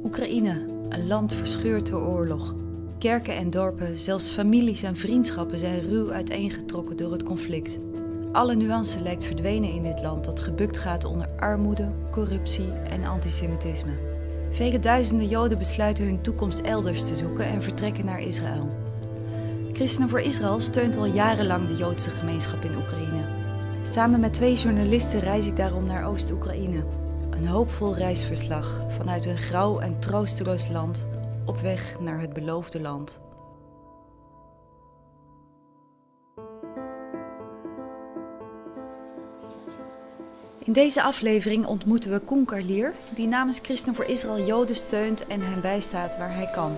Oekraïne, een land verscheurd door oorlog. Kerken en dorpen, zelfs families en vriendschappen zijn ruw uiteengetrokken door het conflict. Alle nuance lijkt verdwenen in dit land dat gebukt gaat onder armoede, corruptie en antisemitisme. Vele duizenden Joden besluiten hun toekomst elders te zoeken en vertrekken naar Israël. Christenen voor Israël steunt al jarenlang de Joodse gemeenschap in Oekraïne. Samen met 2 journalisten reis ik daarom naar Oost-Oekraïne. Een hoopvol reisverslag vanuit een grauw en troosteloos land op weg naar het beloofde land. In deze aflevering ontmoeten we Koen Carlier, die namens Christenen voor Israël Joden steunt en hen bijstaat waar hij kan.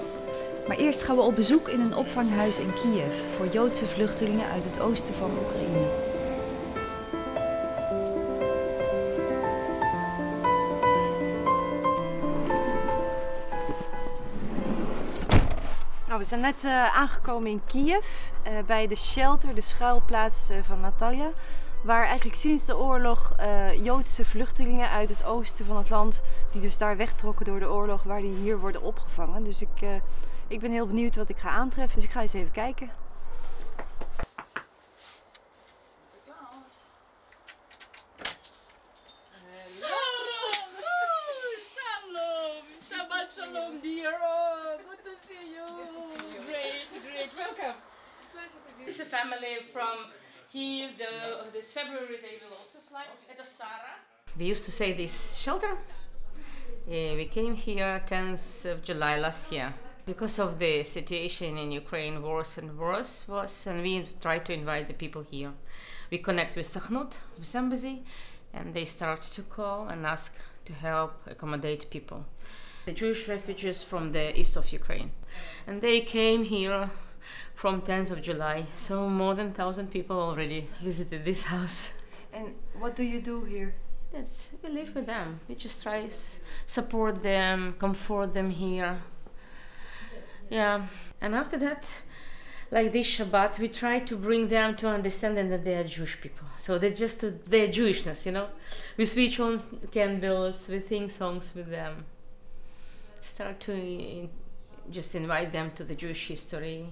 Maar eerst gaan we op bezoek in een opvanghuis in Kiev voor Joodse vluchtelingen uit het oosten van Oekraïne. We zijn net aangekomen in Kiev, bij de shelter, de schuilplaats van Natalia. Waar eigenlijk sinds de oorlog Joodse vluchtelingen uit het oosten van het land, die dus daar wegtrokken door de oorlog, waar die hier worden opgevangen. Dus ik ben heel benieuwd wat ik ga aantreffen, dus ik ga eens even kijken. Shalom, dear. Oh, good to see you. Great. Welcome. It's a pleasure to be here. It's a family from Kiev. This February they will also fly. It's Sarah. We used to say this shelter. We came here 10th of July last year. Because of the situation in Ukraine, worse and worse and we tried to invite the people here. We connect with Sakhnut, with embassy, and they start to call and ask to help accommodate people. The Jewish refugees from the east of Ukraine. And they came here from 10th of July, so more than 1,000 people already visited this house. And what do you do here? We live with them. We just try to support them, comfort them here. Yeah, and after that, like this Shabbat, we try to bring them to understanding that they are Jewish people. So they're just their Jewishness, you know. We switch on candles, we sing songs with them. Start to just invite them to the Jewish history.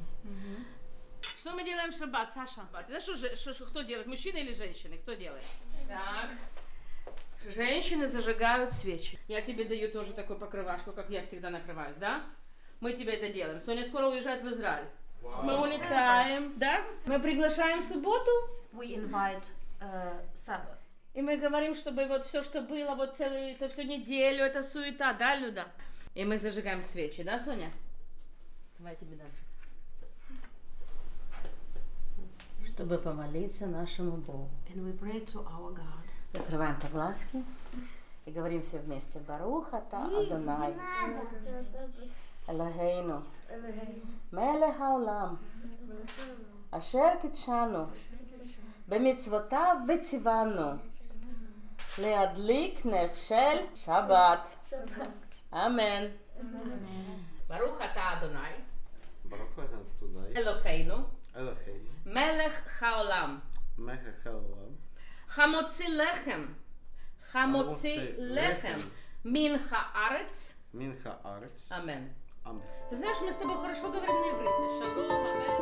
Что мы делаем в шаббат, Саша? Это кто делает, мужчины или женщины? Кто делает? Так. Женщины зажигают свечи. Я тебе даю тоже такую покрывашку, как я всегда накрываюсь, да? Мы тебе это делаем. Соня скоро уезжает в Израиль. Мы улетаем, да? Мы приглашаем в субботу. We invite Sabbath. И мы говорим, чтобы вот все, что было, вот целую, это всю неделю, это суета, да, Люда? И мы зажигаем свечи, да, Соня? Давай тебе дам. Чтобы помолиться нашему Богу. And we pray to our God. Закрываем по глазки и говорим все вместе. Барух ата Адонай. Элохейну. Мелех хаолам. Ашер кидшану. במצוותיו וציוונו להדליק נר של שבת. אמן. ברוך אתה אדוני. ברוך אתה אדוני. אלוהינו. אלוהינו. מלך העולם. מלך העולם. חמוציא לחם. חמוציא לחם. מן הארץ. מן הארץ. אמן. Amen. Ты знаешь, мы с тобой хорошо говорим на иврите. Шалом, амен.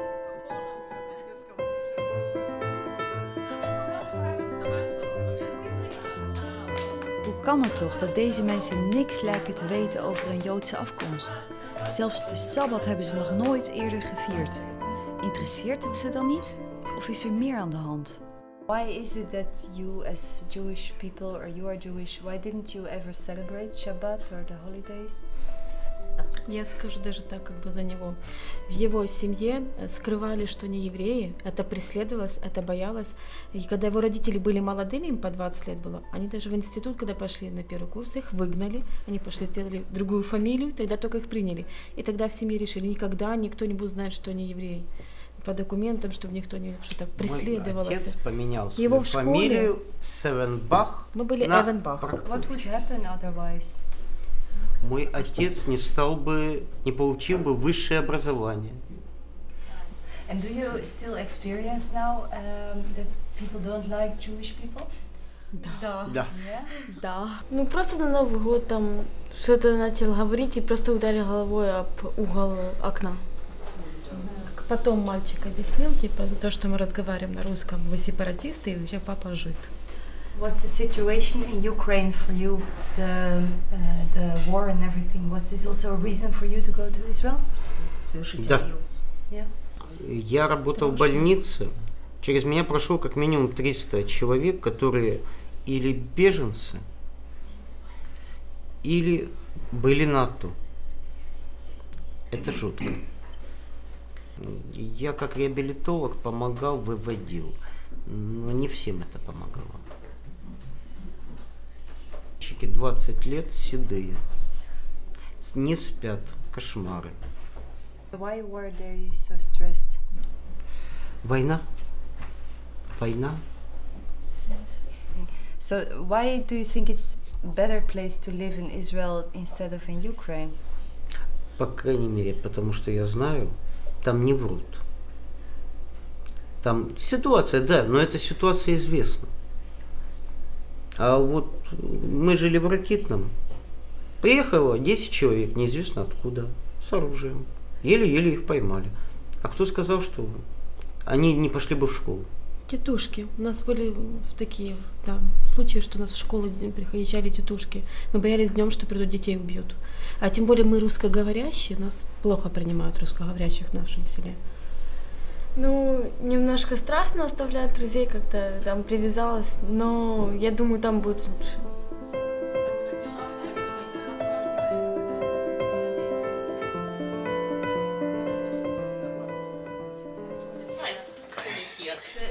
Hoe kan het toch dat deze mensen niks lijken te weten over een Joodse afkomst? Zelfs de Sabbat hebben ze nog nooit eerder gevierd. Interesseert het ze dan niet? Of is er meer aan de hand? Why is it that you as Jewish people, or you are Jewish, why didn't you ever celebrate Shabbat or the holidays? Я скажу даже так, как бы за него. В его семье скрывали, что не евреи. Это преследовалось, это боялось. И когда его родители были молодыми, им по 20 лет было, они даже в институт, когда пошли на первый курс, их выгнали. Они пошли, сделали другую фамилию, тогда только их приняли. И тогда в семье решили, никогда никто не будет знать, что они евреи. По документам, чтобы никто не что-то преследовалось. Мой отец поменял его свою фамилию с Эвенбах. Мы были Эвенбах. What would happen otherwise? Мой отец не получил бы высшее образование. And do you still experience now that people don't like Jewish people? Да. Да. Да. Ну просто на Новый год там что-то начал говорить и просто ударил головой об угол окна. Потом мальчик объяснил, типа, за то, что мы разговариваем на русском, вы сепаратисты, и у тебя папа жид. Was the situation in Ukraine for you, the war and everything, was this also a reason for you to go to Israel? Да. Yeah. Я работал в больнице. Через меня прошло как минимум 300 человек, которые или беженцы, или были НАТО. Это жутко. Я как реабилитолог помогал, выводил, но не всем это помогало. 20 лет седые, не спят, кошмары. Why were they so stressed? Война. Война. So why do you think it's a better place to live in Israel instead of in Ukraine? По крайней мере, потому что я знаю, там не врут. Там ситуация, да, но эта ситуация известна. А вот мы жили в Ракитном. Приехало 10 человек, неизвестно откуда, с оружием. Еле-еле их поймали. А кто сказал, что они не пошли бы в школу? Тетушки. У нас были такие, да, случаи, что у нас в школу приезжали тетушки. Мы боялись днем, что придут, детей убьют. А тем более мы русскоговорящие, нас плохо принимают русскоговорящих в нашем селе. Ну, немножко страшно оставлять друзей, как-то там привязалась, но я думаю, там будет лучше.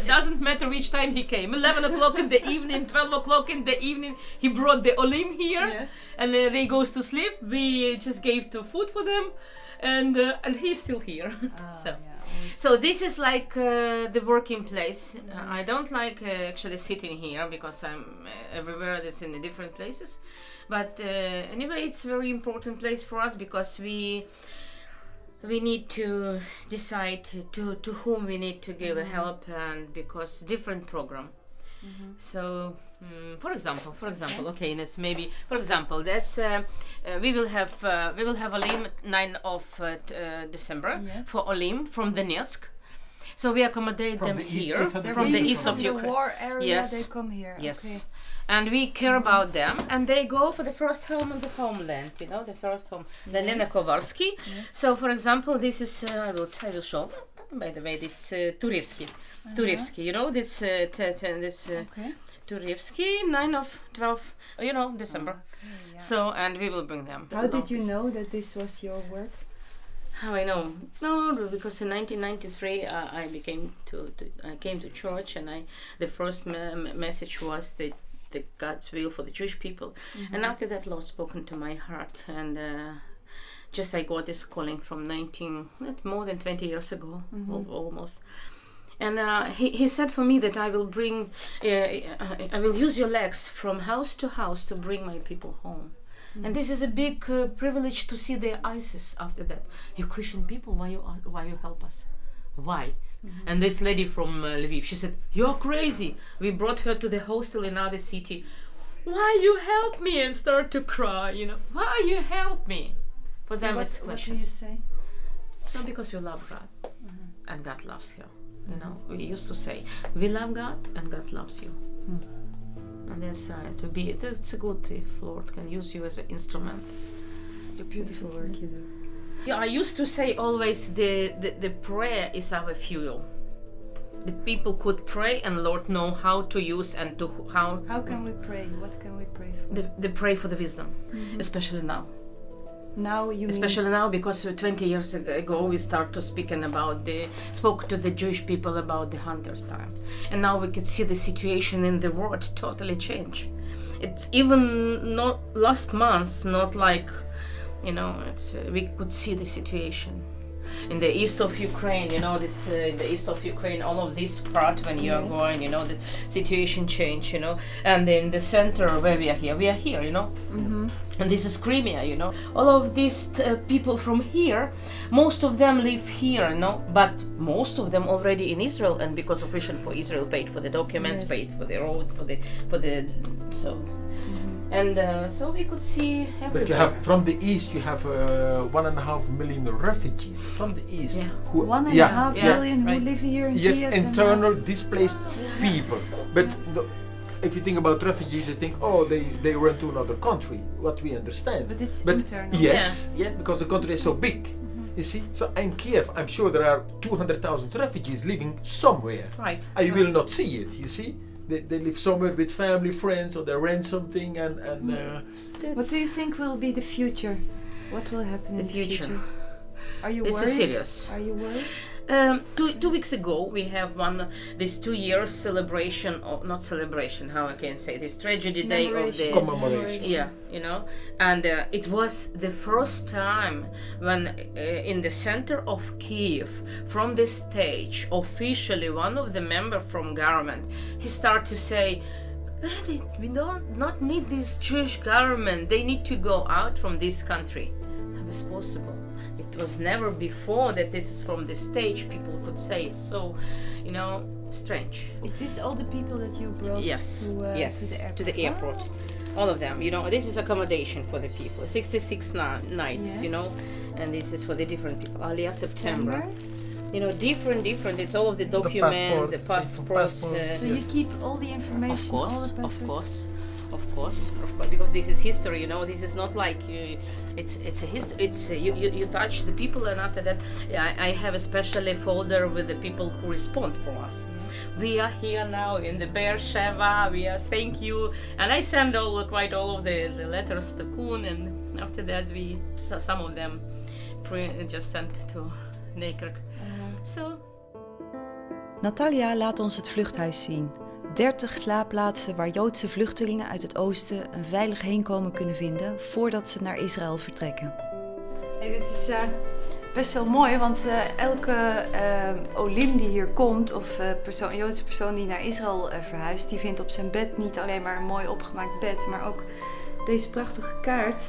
Doesn't matter which time he came. 11 o'clock in the evening, 12 o'clock in the evening. He brought the olim here, yes. And they goes to sleep. We just gave the food for them, and he's still here. So this is like the working place. I don't like actually sitting here because I'm everywhere. That's in the different places, but anyway, it's a very important place for us because we need to decide to whom we need to give help, and because different program. So for example, okay, let's maybe for example that's we will have Olim 9 of December, yes. For Olim from Donetsk. So we accommodate them here from the east of Ukraine. The war area, yes. They come here. Yes. Okay. And we care about them, and they go for the first home in the homeland, you know, the first home, the Lena Kowarski. Yes. So, for example, this is, I will show, by the way, it's Turevsky. Turevsky, you know, this, Turevsky, 9 of 12, you know, December. Okay, yeah. So, and we will bring them. How did you know that this was your work? How I know? No, because in 1993 I came to church, and the first message was that the God's will for the Jewish people, and after that Lord spoken to my heart, and just I got this calling from more than 20 years ago, almost, and he said for me that I will bring, I will use your legs from house to house to bring my people home. And this is a big privilege to see their eyes after that. You Christian people, why you help us? Why? And this lady from Lviv, she said, "You're crazy." We brought her to the hostel in another city. Why you help me? And start to cry, you know. Why you help me? For so them it's questions. What do you say? No, because we love God, and God loves her. You know, we used to say, we love God and God loves you. And that's right. It's a good if Lord can use you as an instrument. It's a beautiful work you do. Yeah, I used to say always the prayer is our fuel. The people could pray, and Lord know how to use and to how. How can we pray? What can we pray for? They pray for the wisdom, especially now. Now you especially now, because 20 years ago we start to spoke to the Jewish people about the hunters' time, and now we could see the situation in the world totally change. It's even not last month, not like, you know, we could see the situation in the east of Ukraine. You know, this the east of Ukraine, all of this part when you are going, you know, the situation change, you know, and in the center where we are here, you know. And this is Crimea, you know. All of these people from here, most of them live here, no? But most of them already in Israel, and because Operation for Israel paid for the documents, Yes. paid for the road, for the so. And so we could see everywhere. But you have, from the east, you have 1.5 million refugees from the east. Yeah. Who, 1.5 yeah, million who right. live here in Yes, Kiev. internal displaced people. But if you think about refugees, you think, oh, they run to another country. What we understand. But it's But internal. yes, yeah, because the country is so big. You see, so in Kiev, I'm sure there are 200,000 refugees living somewhere. Right. I will not see it. You see, they live somewhere with family, friends, or they rent something, and What do you think will be the future? What will happen in the future? Are you This worried? is serious. Are you worried? 2 weeks ago, we have this 2 years celebration, or not celebration, how I can say this tragedy day of the commemoration. yeah, you know, and it was the first time when in the center of Kiev, from the stage, officially one of the members from government, he started to say, we not need this Jewish government, they need to go out from this country. How is possible? It was never before that it is from the stage people could say, so, you know, strange. Is this all the people that you brought Yes, to, yes, to the airport? All of them, you know, this is accommodation for the people, 66 nights, you Yes. know, and this is for the different people. Aliyah September. You know, different, it's all of the documents, the passports. So you keep all the information, all the passports? Of course, because this is history, you know. This is not like it's a history. It's you touch the people, and after that, I have especially folder with the people who respond for us. We are here now in the Beersheba. We are thank you, and I send quite all of the letters to Koen, and after that, some of them just sent to Nekerk. So. Natalia laat ons het vluchthuis zien. 30 slaapplaatsen waar Joodse vluchtelingen uit het oosten een veilig heenkomen kunnen vinden voordat ze naar Israël vertrekken. Hey, dit is best wel mooi, want elke olim die hier komt of Joodse persoon die naar Israël verhuist, die vindt op zijn bed niet alleen maar een mooi opgemaakt bed, maar ook deze prachtige kaart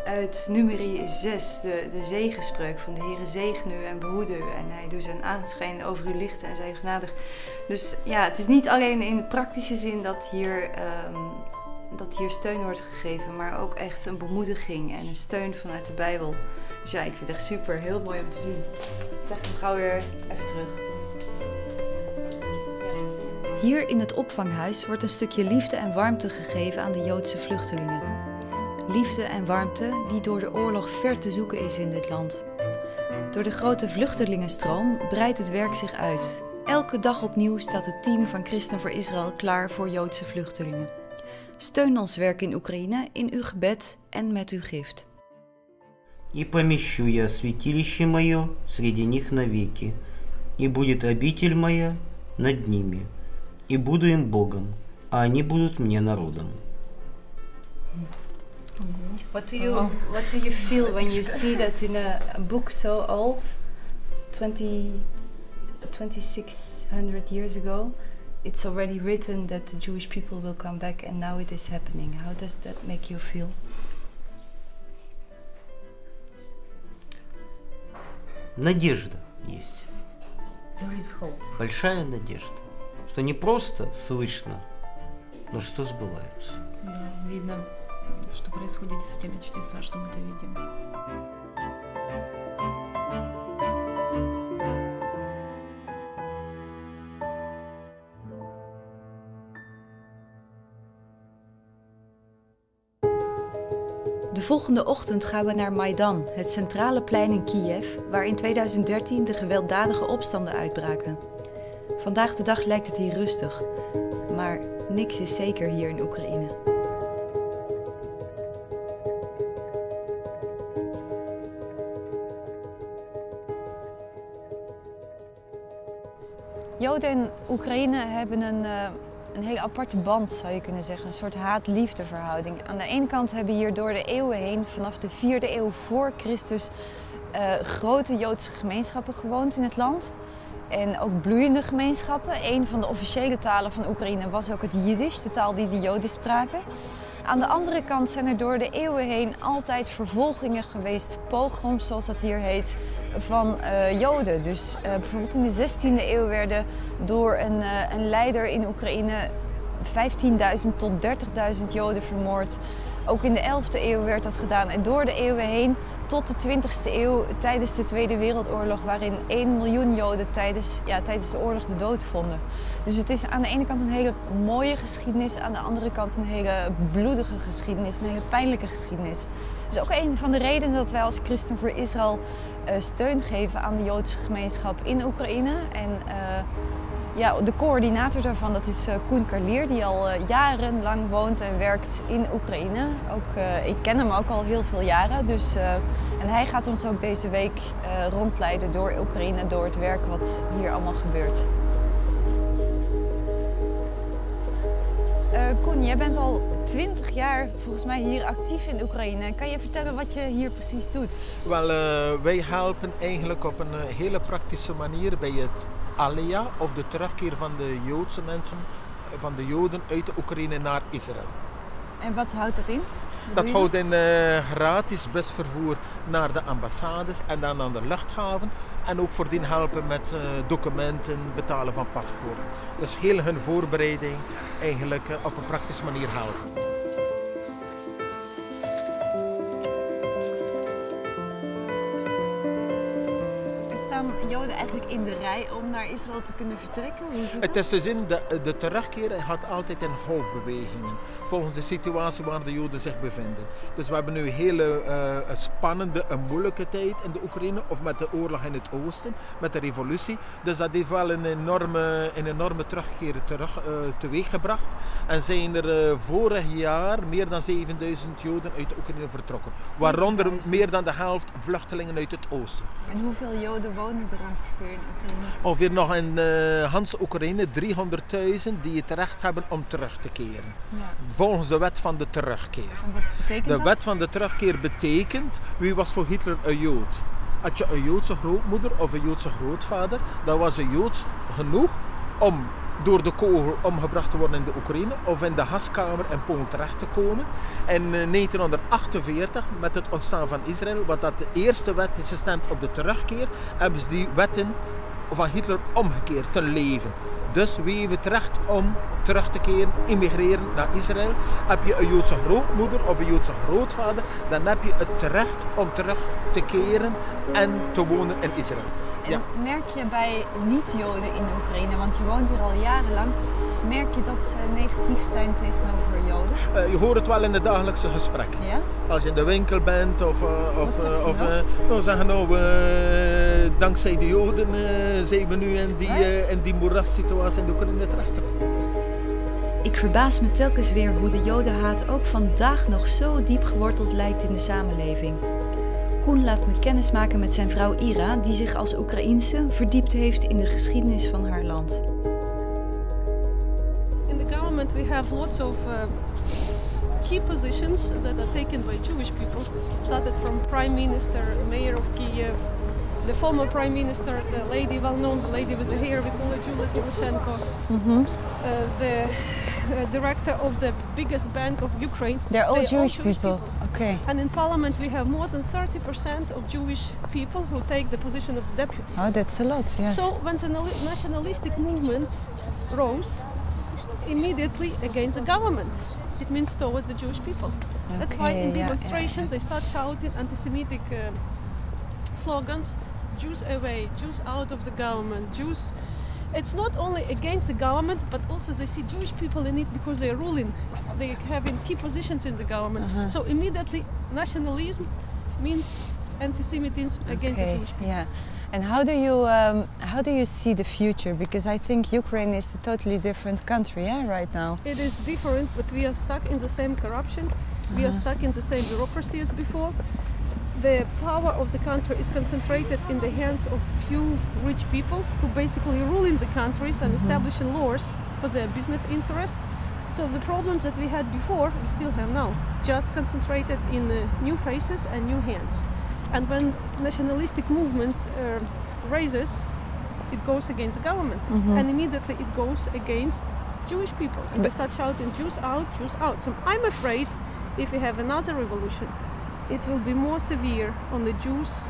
uit numeri 6, de zegenspreuk van de Heere zegen u en behoede u en hij doet zijn aanschijn over u lichten en zij genadig. Dus ja, het is niet alleen in praktische zin dat hier steun wordt gegeven, maar ook echt een bemoediging en een steun vanuit de Bijbel. Dus ja, ik vind het echt super, heel mooi om te zien. Ik leg hem gauw weer even terug. Hier in het opvanghuis wordt een stukje liefde en warmte gegeven aan de Joodse vluchtelingen. Liefde en warmte die door de oorlog ver te zoeken is in dit land. Door de grote vluchtelingenstroom breidt het werk zich uit. Elke dag opnieuw staat het team van Christenen voor Israël klaar voor Joodse vluchtelingen. Steun ons werk in Oekraïne in uw gebed en met uw gift. «И помещу я святилище мое среди них навеки, и будет обитель моя над ними, и буду им Богом, а они будут мне народом». What do you feel when you see that in a book so old, 2600 years ago, it's already written that the Jewish people will come back and now it is happening? How does that make you feel? Надежда есть. There is hope. Большая надежда. Что не просто слышно, но что сбывается. Да, видно, что происходят действительно чудеса, что мы это видим. De volgende ochtend gaan we naar Maidan, het centrale plein in Kiev, waar in 2013 de gewelddadige opstanden uitbraken. Vandaag de dag lijkt het hier rustig, maar niks is zeker hier in Oekraïne. Joden in Oekraïne hebben een hele aparte band, zou je kunnen zeggen. Een soort haat-liefde verhouding. Aan de ene kant hebben hier door de eeuwen heen, vanaf de 4e eeuw voor Christus, grote Joodse gemeenschappen gewoond in het land. En ook bloeiende gemeenschappen. Een van de officiële talen van Oekraïne was ook het Jiddisch, de taal die de Joden spraken. Aan de andere kant zijn er door de eeuwen heen altijd vervolgingen geweest, pogroms zoals dat hier heet, van Joden. Dus bijvoorbeeld in de 16e eeuw werden door een leider in Oekraïne 15.000 tot 30.000 Joden vermoord. Ook in de 11e eeuw werd dat gedaan en door de eeuwen heen tot de 20e eeuw tijdens de Tweede Wereldoorlog, waarin 1 miljoen Joden tijdens de oorlog de dood vonden. Dus het is aan de ene kant een hele mooie geschiedenis, aan de andere kant een hele bloedige geschiedenis, een hele pijnlijke geschiedenis. Dat is ook een van de redenen dat wij als Christenen voor Israël steun geven aan de Joodse gemeenschap in Oekraïne. En de coördinator daarvan, dat is Koen Carlier, die al jarenlang woont en werkt in Oekraïne. Ik ken hem ook al heel veel jaren, dus, en hij gaat ons ook deze week rondleiden door Oekraïne, door het werk wat hier allemaal gebeurt. Koen, jij bent al 20 jaar volgens mij hier actief in Oekraïne. Kan je vertellen wat je hier precies doet? Wel, wij helpen eigenlijk op een hele praktische manier bij het Alia, of de terugkeer van de Joodse mensen, van de Joden uit de Oekraïne naar Israël. En wat houdt dat in? Dat houdt in gratis busvervoer naar de ambassades en dan aan de luchthaven. En ook voordien helpen met documenten, betalen van paspoort. Dus heel hun voorbereiding eigenlijk op een praktische manier helpen. Staan Joden eigenlijk in de rij om naar Israël te kunnen vertrekken? Hoe zit dat? Het is de zin, de terugkeer had altijd in golfbewegingen, volgens de situatie waar de Joden zich bevinden. Dus we hebben nu een hele spannende en moeilijke tijd in de Oekraïne, of met de oorlog in het oosten, met de revolutie. Dus dat heeft wel een enorme terugkeer teweeggebracht. En zijn er vorig jaar meer dan 7000 Joden uit de Oekraïne vertrokken. Waaronder meer dan de helft vluchtelingen uit het oosten. En hoeveel Joden wonen er ongeveer in Oekraïne? Ongeveer nog in Hans Oekraïne 300.000 die het recht hebben om terug te keren. Ja. Volgens de wet van de terugkeer. En wat betekent dat? De wet van de terugkeer betekent, wie was voor Hitler een Jood? Had je een Joodse grootmoeder of een Joodse grootvader, dan was een Joods genoeg om door de kogel omgebracht te worden in de Oekraïne of in de gaskamer in Polen terecht te komen. In 1948, met het ontstaan van Israël, wat dat de eerste wet is gestemd op de terugkeer, hebben ze die wetten van Hitler omgekeerd ten leven. Dus wie heeft het recht om terug te keren, immigreren naar Israël? Heb je een Joodse grootmoeder of een Joodse grootvader, dan heb je het recht om terug te keren en te wonen in Israël. En merk je bij niet-Joden in Oekraïne, want je woont hier al jarenlang, merk je dat ze negatief zijn tegenover Joden? Je hoort het wel in de dagelijkse gesprekken. Ja? Als je in de winkel bent of zeggen dankzij de Joden zijn we nu in die moerassituatie in de Oekraïne terecht te komen. Ik verbaas me telkens weer hoe de Jodenhaat ook vandaag nog zo diep geworteld lijkt in de samenleving. Koen laat me kennis maken met zijn vrouw Ira, die zich als Oekraïense verdiept heeft in de geschiedenis van haar land. In the government we have lots of key positions that are taken by Jewish people. Started from Prime Minister, Mayor of Kiev, the former Prime Minister, the lady well known, the lady with the hair, we call her Julia Tymoshenko, the director of the biggest bank of Ukraine. They're all Jewish people. Okay. And in parliament we have more than 30% of Jewish people who take the position of the deputies. Oh, that's a lot, yes. So when the nationalistic movement rose, immediately against the government, it means towards the Jewish people. Okay, that's why in demonstrations they start shouting antisemitic slogans, Jews away, Jews out of the government, Jews. It's not only against the government, but also they see Jewish people in it because they are ruling. They have key positions in the government. So immediately nationalism means anti-Semitism against the Jewish people. Yeah. And how do you see the future? Because I think Ukraine is a totally different country, right now. It is different, but we are stuck in the same corruption. We are stuck in the same bureaucracy as before. The power of the country is concentrated in the hands of few rich people who basically rule in the countries and establishing laws for their business interests. So the problems that we had before, we still have now, just concentrated in new faces and new hands. And when nationalistic movement raises, it goes against the government, and immediately it goes against Jewish people. And they start shouting, Jews out, Jews out. So I'm afraid if we have another revolution, it will be more severe on the Jews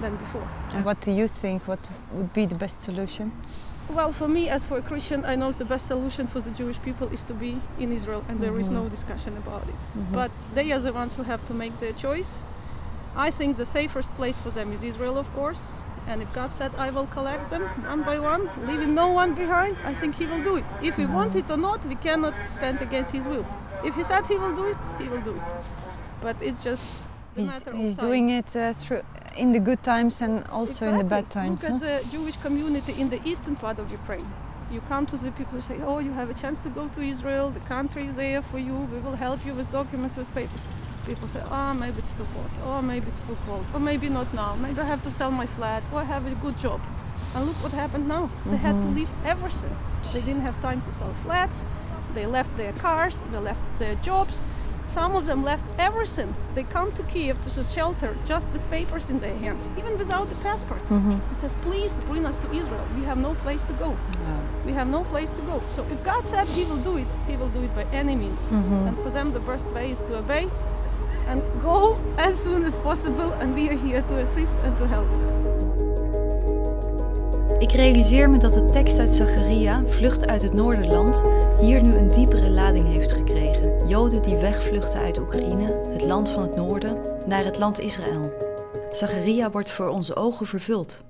than before. And what do you think? What would be the best solution? Well, for me, as for a Christian, I know the best solution for the Jewish people is to be in Israel, and there is no discussion about it. But they are the ones who have to make their choice. I think the safest place for them is Israel, of course. And if God said, I will collect them one by one, leaving no one behind, I think He will do it. If we want it or not, we cannot stand against His will. If He said He will do it, He will do it. But it's just a matter of He's time. doing it through in the good times and also in the bad times. Look at the Jewish community in the eastern part of Ukraine. You come to the people who say, oh, you have a chance to go to Israel, the country is there for you, we will help you with documents, with papers. People say, oh, maybe it's too hot, or maybe it's too cold, or maybe not now, maybe I have to sell my flat, or I have a good job. And look what happened now. They had to leave everything. They didn't have time to sell flats, they left their cars, they left their jobs. Some of them left everything. They come to Kiev to the shelter just with papers in their hands, even without the passport. It says, please bring us to Israel. We have no place to go. We have no place to go. So if God said He will do it by any means. And for them the best way is to obey and go as soon as possible. And we are here to assist and to help. Ik realiseer me dat de tekst uit Zacharia, Vlucht uit het Noorderland, hier nu een diepere lading heeft gekregen. Joden die wegvluchten uit Oekraïne, het land van het noorden, naar het land Israël. Zacharia wordt voor onze ogen vervuld.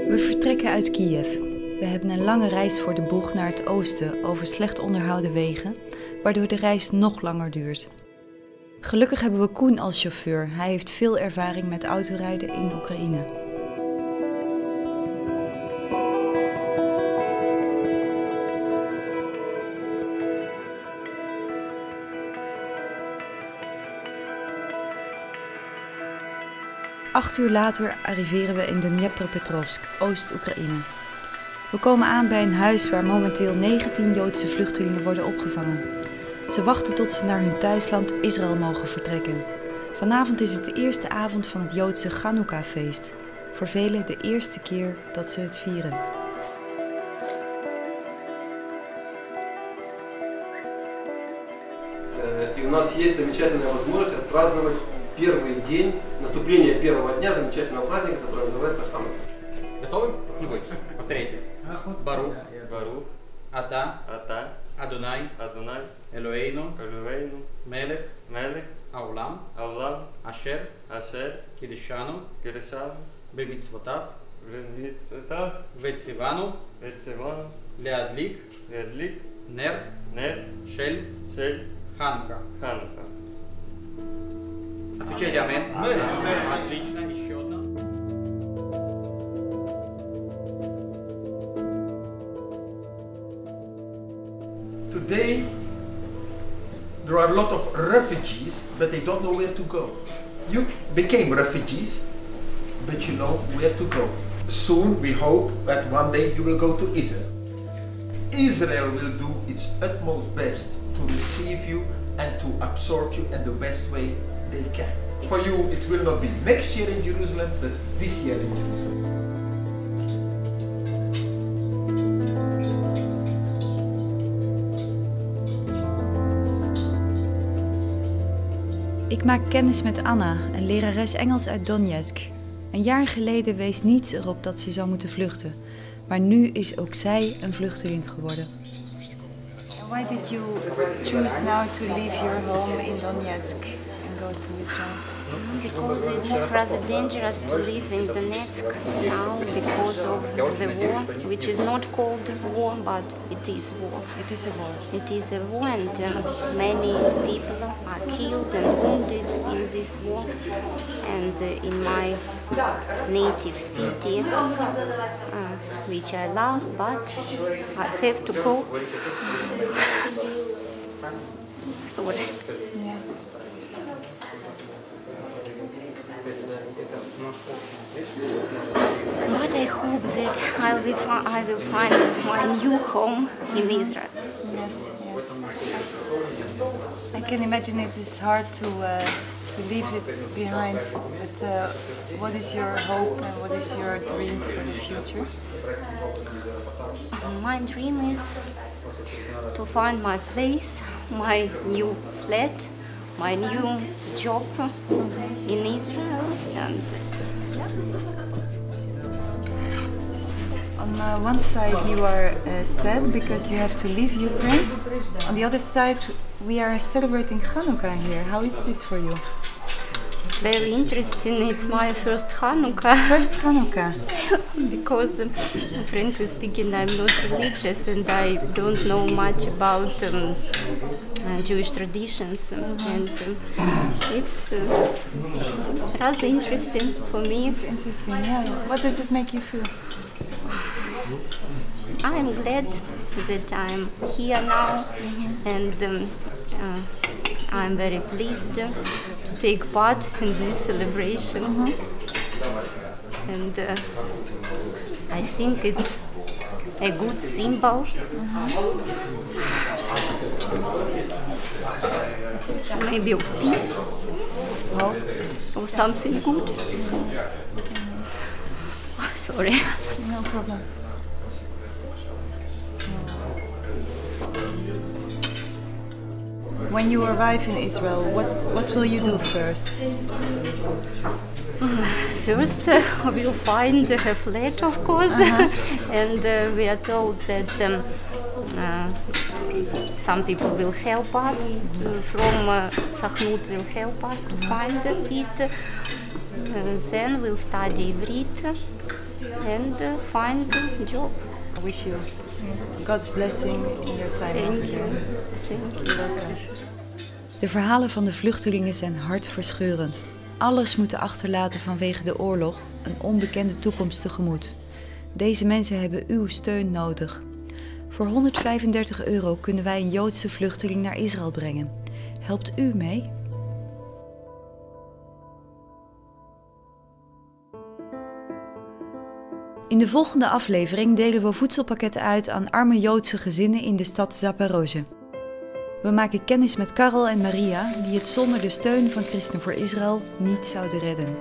We vertrekken uit Kiev. We hebben een lange reis voor de boeg naar het oosten over slecht onderhouden wegen, waardoor de reis nog langer duurt. Gelukkig hebben we Koen als chauffeur. Hij heeft veel ervaring met autorijden in Oekraïne. Acht uur later arriveren we in Dnepropetrovsk, Oost-Oekraïne. We komen aan bij een huis waar momenteel 19 Joodse vluchtelingen worden opgevangen. Ze wachten tot ze naar hun thuisland Israël mogen vertrekken. Vanavond is het de eerste avond van het Joodse Chanukka-feest. Voor velen de eerste keer dat ze het vieren. И у нас есть замечательная возможность отпраздновать первый день, наступление первого дня замечательного праздника, который называется Ханука. Готовы? Не бойтесь. Повторяйте. Барух. Барух. Ата. Ата. Адонай. Адонай. Элоэйну. Элоэйну. Мелех. Мелех. Аулам. Аулам. Ашер. Ашер. Кидишану. Киришану. Бемитсвотав. Вемитсвотав. Вецивану. Вецивану. Леадлик. Леадлик. Нер. Нер. Шель. Шель. Ханука. Ханука. Отвечайте амен. Отлично. Еще одна. Today, there are a lot of refugees, but they don't know where to go. You became refugees, but you know where to go. Soon, we hope that one day you will go to Israel. Israel will do its utmost best to receive you and to absorb you in the best way they can. For you, it will not be next year in Jerusalem, but this year in Jerusalem. Ik maak kennis met Anna, een lerares Engels uit Donetsk. Een jaar geleden wees niets erop dat ze zou moeten vluchten. Maar nu is ook zij een vluchteling geworden. Why did you choose now to leave your home in Donetsk and go to Israel? Because it's rather dangerous to live in Donetsk now because of the war, which is not called war, but it is war. It is a war. It is a war, and many people are killed and wounded in this war. And in my native city, which I love, but I have to go. Sorry. Yeah. But I hope that I will find my new home in Israel. Yes, yes. I can imagine it is hard to leave it behind, but what is your hope and what is your dream for the future? My dream is to find my place, my new flat, my new job in Israel. And on one side you are sad because you have to leave Ukraine. On the other side we are celebrating Hanukkah here. How is this for you? it's very interesting. It's my first Hanukkah. First Hanukkah. Because, frankly speaking, I'm not religious and I don't know much about Jewish traditions, and it's rather interesting for me. It's interesting, yeah. What does it make you feel? I'm glad that I'm here now, and I'm very pleased to take part in this celebration. And I think it's a good symbol. Maybe of peace or something good. Sorry. No problem. When you arrive in Israel, what will you do first? First, we'll find a flat, of course, and we are told that some people will help us from Sachnut will help us to find it. Then we'll study Ivrit and find a job. I wish you God's blessing in your time. Thank you. Thank you. De verhalen van de vluchtelingen zijn hartverscheurend. Alles moeten achterlaten vanwege de oorlog, een onbekende toekomst tegemoet. Deze mensen hebben uw steun nodig. Voor €135 kunnen wij een Joodse vluchteling naar Israël brengen. Helpt u mee? In de volgende aflevering delen we voedselpakketten uit aan arme Joodse gezinnen in de stad Zaporozhye. We maken kennis met Karel en Maria, die het zonder de steun van Christenen voor Israël niet zouden redden.